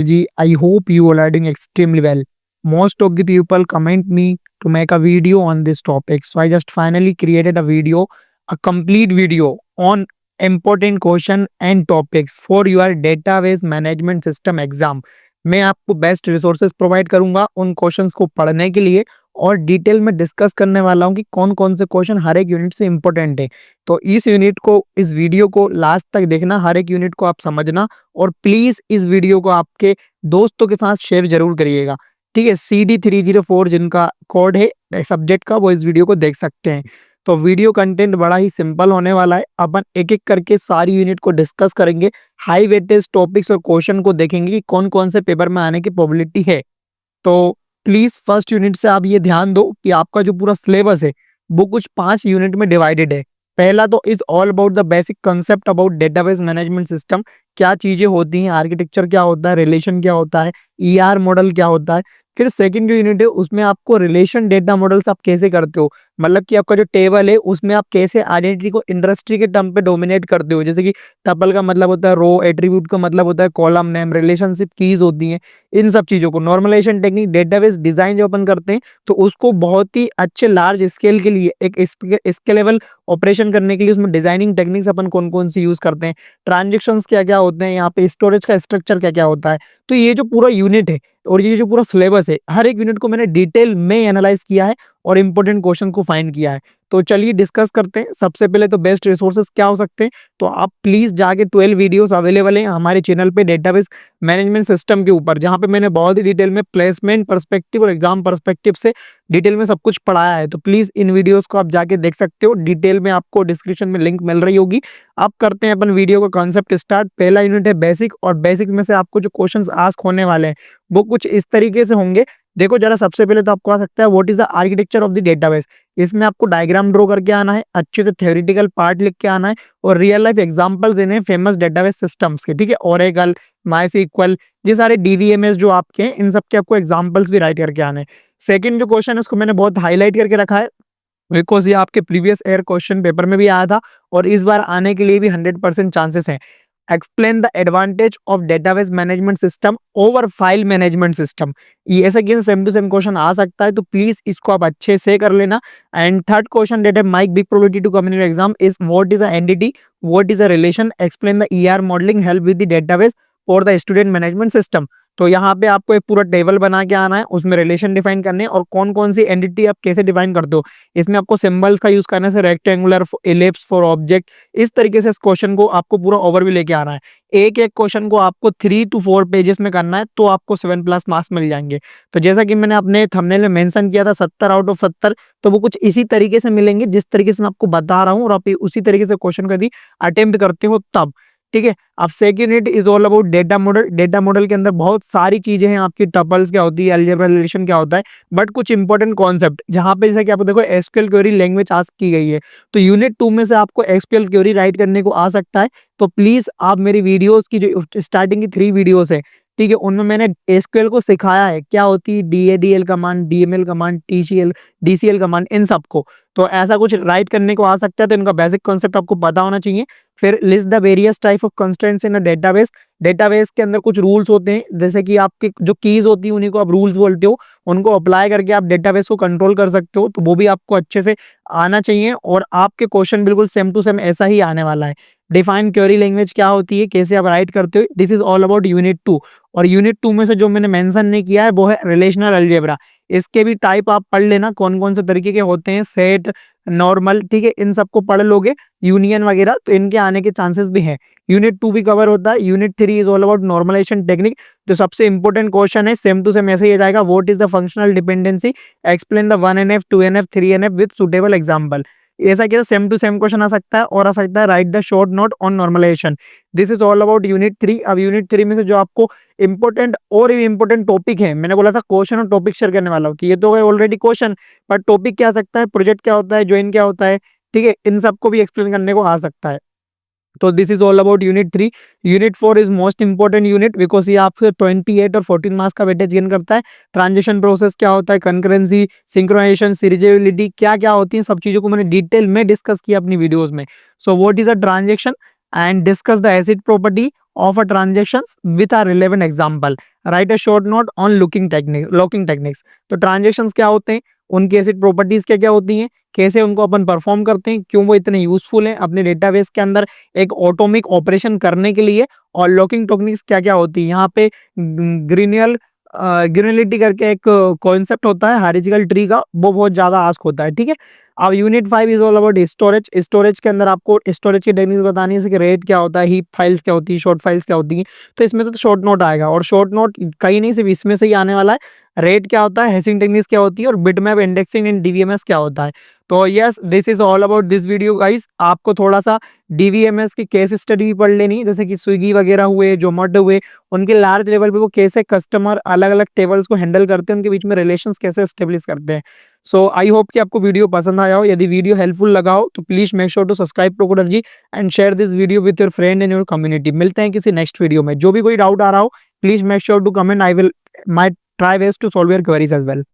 Ji, I hope you all are doing extremely well. Most of the people comment me to make a video on this topic. So I just finally created a video, a complete video on important question and topics for your database management system exam. मैं आपको best resources provide करूंगा उन questions को पढ़ने के लिए और detail में डिस्कस करने वाला हूं कि कौन कौन से क्वेश्चन हर एक यूनिट से इंपॉर्टेंट है। तो इस वीडियो को लास्ट तक देखना, हर एक यूनिट को आप समझना और प्लीज इस वीडियो को आपके दोस्तों के साथ शेयर जरूर करिएगा। ठीक है, CD304 जिनका कोड है सब्जेक्ट का, वो इस वीडियो को देख सकते हैं। तो वीडियो कंटेंट बड़ा ही सिंपल होने वाला है। अपन एक एक करके सारी यूनिट को डिस्कस करेंगे, हाई वेटेज टॉपिक्स और क्वेश्चन को देखेंगे कि कौन कौन से पेपर में आने की प्रोबेबिलिटी है। तो प्लीज फर्स्ट यूनिट से आप ये ध्यान दो कि आपका जो पूरा सिलेबस है वो कुछ 5 यूनिट में डिवाइडेड है। पहला तो is all about the basic concept about database management system, क्या चीजें होती हैं, आर्किटेक्चर क्या होता है, रिलेशन क्या होता है, ER मॉडल क्या होता है। फिर सेकंड जो यूनिट है उसमें आपको रिलेशन डेटा मॉडल्स आप कैसे करते हो, मतलब कि आपका जो टेबल है उसमें आप कैसे आइडेंटिटी को इंडस्ट्री के टर्म पे डोमिनेट करते हो। जैसे कि टपल का मतलब होता है रो, एट्रीब्यूट का मतलब होता है कॉलम नेम, रिलेशनशिप कीज होती हैं, इन सब चीजों को नॉर्मलाइजेशन टेक्निक, डेटाबेस डिजाइन जो अपन करते हैं तो उसको बहुत ही अच्छे लार्ज स्केल के लिए एक स्केलेबल ऑपरेशन करने के लिए उसमें डिजाइनिंग टेक्निक्स अपन कौन कौन सी यूज करते हैं, ट्रांजेक्शन्स क्या क्या होते हैं, यहाँ पे स्टोरेज का स्ट्रक्चर क्या क्या होता है। तो ये जो पूरा यूनिट है और ये जो पूरा सिलेबस है, हर एक यूनिट को मैंने डिटेल में एनालाइज किया है और इंपॉर्टेंट क्वेश्चन को फाइंड किया है। तो चलिए डिस्कस करते हैं। सबसे पहले तो बेस्ट रिसोर्सेज क्या हो सकते हैं, तो आप प्लीज जाके 12 वीडियोस अवेलेबल हैं हमारे चैनल पे डेटाबेस मैनेजमेंट सिस्टम के ऊपर, जहां पे मैंने बहुत ही डिटेल में प्लेसमेंट पर्सपेक्टिव और एग्जाम पर्सपेक्टिव से डिटेल में सब कुछ पढ़ाया है। तो प्लीज इन वीडियोस को आप जाके देख सकते हो, डिटेल में आपको डिस्क्रिप्शन में लिंक मिल रही होगी। अब करते हैं अपन वीडियो का कॉन्सेप्ट स्टार्ट। पहला यूनिट है बेसिक, और बेसिक में से आपको जो क्वेश्चंस आस्क होने वाले हैं वो कुछ इस तरीके से होंगे। देखो जरा, सबसे पहले तो आपको आ सकता है what is the architecture of the database. इसमें आपको डायग्राम ड्रॉ करके आना है, अच्छे से थ्योरेटिकल पार्ट लिख के आना है और रियल लाइफ एग्जांपल देने हैं फेमस डेटाबेस सिस्टम्स के। ठीक है, ओरेकल, माइस्क्ल, ये सारे DVMS जो आपके हैं इन सब के आपको एग्जांपल्स भी राइट करके आने हैं। सेकंड जो क्वेश्चन है उसको मैंने बहुत हाईलाइट करके रखा है बिकॉज ये आपके प्रीवियस ईयर क्वेश्चन पेपर में भी आया था और इस बार आने के लिए भी 100% चांसेस हैं। Explain the advantage of database management system over file management system. ये ऐसा कि सेम टू सेम क्वेश्चन आ सकता है, तो प्लीज इसको आप अच्छे से कर लेना। And third question that might big probability to come in exam is what is a entity, what is a relation, explain the ER modelling help with the database for the student management system. तो यहाँ पे आपको एक पूरा table बना के आना है, उसमें रिलेशन डिफाइन करने हैं और कौन कौन सी एंटिटी आप कैसे डिफाइन करते हो। इसमें आपको सिंबल्स का यूज करने से रेक्टेंगुलर, एलिप्स फॉर ऑब्जेक्ट, इस तरीके से इस क्वेश्चन को आपको पूरा ओवरव्यू लेके आना है। एक एक क्वेश्चन को आपको 3 to 4 पेजेस में करना है, तो आपको 7+ मार्क्स मिल जाएंगे। तो जैसा कि मैंने अपने थंबनेल में मेंशन किया था 70 आउट ऑफ 70, तो वो कुछ इसी तरीके से मिलेंगे जिस तरीके से मैं आपको बता रहा हूँ, और आप उसी तरीके से क्वेश्चन को यदि अटेम्प्ट करते हो तब। ठीक है, अब second unit is all about data model. Data model के अंदर बहुत सारी चीजें हैं आपकी, टपल्स क्या होती है, अलजेब्रा रिलेशन क्या होता है, बट कुछ इंपॉर्टेंट कॉन्सेप्ट जहां पे जैसे कि आपको देखो SQL क्वेरी लैंग्वेज आस्क की गई है, तो यूनिट 2 में से आपको SQL क्वेरी राइट करने को आ सकता है। तो प्लीज आप मेरी वीडियोस की जो स्टार्टिंग की 3 वीडियोस है, ठीक है, उनमें मैंने SQL को सिखाया है क्या होती है DADL command, DML command, TCL, DCL command, इन सबको। तो ऐसा कुछ राइट करने को आ सकता है, तो इनका बेसिक कॉन्सेप्ट आपको पता होना चाहिए। फिर list the various type of constraints in a database. Database के अंदर कुछ रूल्स होते हैं, जैसे कि आपके जो कीज होती है उन्हीं को आप रूल्स बोलते हो, उनको अप्लाई करके आप डेटाबेस को कंट्रोल कर सकते हो, तो वो भी आपको अच्छे से आना चाहिए और आपके क्वेश्चन बिल्कुल सेम टू सेम ऐसा ही आने वाला है। डिफाइन क्वेरी लैंग्वेज क्या होती है, कैसे आप राइट करते हो, this is all about unit 2। और यूनिट 2 में से जो मैंने मेंशन नहीं किया है वो है रिलेशनल अलजेब्रा। इसके भी टाइप आप पढ़ लेना कौन कौन से तरीके के होते हैं, सेट, नॉर्मल, ठीक है, इन सबको पढ़ लोगे, यूनियन वगैरह, तो इनके आने के चांसेस भी हैं। यूनिट 2 भी कवर होता है। Unit 3 is all about normalisation technique. जो सबसे इंपॉर्टेंट क्वेश्चन है सेम टू सेम ऐसे ही जाएगा, what is the functional dependency, explain the 1NF 2NF 3NF with suitable example. ऐसा क्या सेम टू सेम क्वेश्चन आ सकता है, और आ सकता है write the short note on normalisation. This is all about unit 3। अब यूनिट 3 में से जो आपको इंपॉर्टेंट और भी इंपॉर्टेंट टॉपिक है, मैंने बोला था क्वेश्चन और टॉपिक शेयर करने वाला हूँ, कि ये तो गए ऑलरेडी क्वेश्चन, पर टॉपिक क्या आ सकता है, प्रोजेक्ट क्या होता है, ज्वाइन क्या होता है, ठीक है, इन सबको भी एक्सप्लेन करने को आ सकता है। तो this is all about unit 3। Unit 4 is most important unit because ये आपसे 28 और 14 मार्क्स का वेटेज गेन करता है। ट्रांजिशन प्रोसेस क्या होता है, कंकरेंसी, सिंक्रोनाइजेशन, सीरियलिटी क्या क्या होती है, सब चीजों को मैंने डिटेल में डिस्कस किया अपनी वीडियोस में। So what is a transaction and discuss the acid property of a transactions with a relevant example. Write a short note on locking techniques. तो transactions क्या होते हैं, उनकी एसिड प्रॉपर्टीज क्या क्या होती हैं, कैसे उनको अपन परफॉर्म करते हैं, क्यों वो इतने यूजफुल हैं अपने डेटाबेस के अंदर एक ऑटोमिक ऑपरेशन करने के लिए, और लॉकिंग टेक्निक्स क्या क्या होती है। यहाँ पे ग्रीनियल ग्रेनुलिटी करके एक कॉन्सेप्ट होता है हायरार्चिकल ट्री का, वो बहुत ज्यादा आस्क होता है, ठीक है। अब unit 5 is all about storage. Storage के अंदर आपको स्टोरेज की टेक्निक्स बतानी है, जैसे कि रेट क्या होता है, हीप फाइल्स क्या होती है, शॉर्ट फाइल्स क्या होती है। तो इसमें तो शॉर्ट नोट आएगा, और शॉर्ट नोट कहीं नहीं सिर्फ इसमें से ही आने वाला है। रेट क्या होता है, हैशिंग टेक्निक्स क्या होती है, और बिटमैप इंडेक्सिंग एंड डीवीएमएस क्या होता है। तो yes, this is all about this video guys. आपको थोड़ा सा डीवीएमएस की केस स्टडी भी पढ़ लेनी, जैसे कि स्विगी वगैरह हुए, जोमेटो हुए, उनके लार्ज लेवल पे वो कैसे कस्टमर अलग अलग टेबल्स को हैंडल करते हैं, उनके बीच में रिलेशंस कैसे एस्टेब्लिश करते हैं। सो आई होप कि आपको वीडियो पसंद आया हो। यदि वीडियो हेल्पफुल लगा हो तो please make sure to subscribe ProCoderG and share this video with your friend and your community. मिलते हैं किसी नेक्स्ट वीडियो में। जो भी कोई डाउट आ रहा हो please make sure to comment, I will my try best to solve your queries as well.